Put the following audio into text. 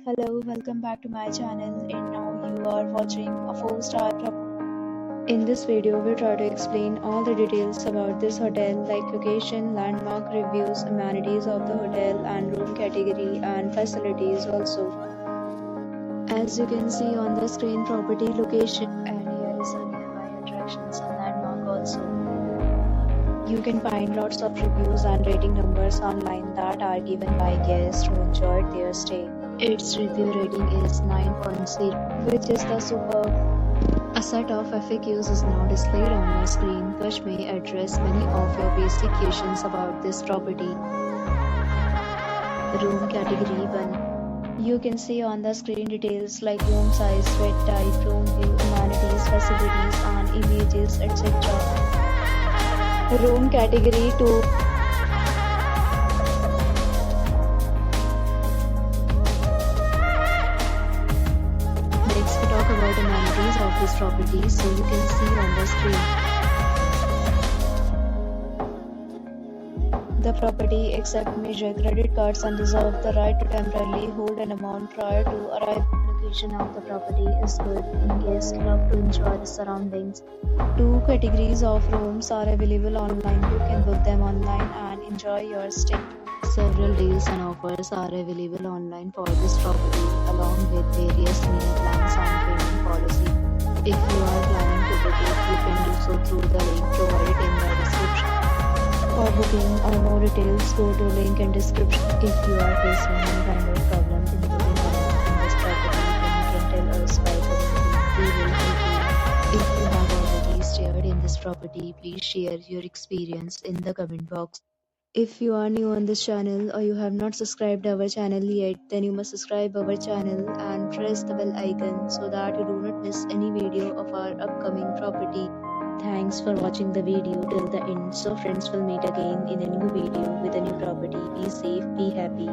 Hello, welcome back to my channel, and now you are watching a 4-star property. In this video, we try to explain all the details about this hotel, like location, landmark reviews, amenities of the hotel, and room category and facilities also. As you can see on the screen, property location, and here is a nearby attractions and landmark also. You can find lots of reviews and rating numbers online that are given by guests who enjoyed their stay. Its review rating is 9.0, which is the superb. A set of FAQs is now displayed on your screen, which may address many of your basic questions about this property. Room category 1. You can see on the screen details like room size, bed type, room view, amenities, facilities, and images, etc. Room category 2. Next, we talk about amenities of this property, so you can see on the screen. The property accepts major credit cards and reserves the right to temporarily hold an amount prior to arrival. The location of the property is good and guests love to enjoy the surroundings. 2 categories of rooms are available online. You can book them online and enjoy your stay. Several deals and offers are available online for this property, along with various meal plans and payment policy. If you are planning to book it, you can do so through the link provided in the description. For booking or more details, go to link in description. If you are facing any kind of problem in booking a room in this property, then you can tell us by commenting. We will help you. If you have already stayed in this property, please share your experience in the comment box. If you are new on this channel or you have not subscribed our channel yet, then you must subscribe our channel and press the bell icon so that you do not miss any video of our upcoming property. Thanks for watching the video till the end. So friends, will meet again in a new video with a new property. Be safe, be happy.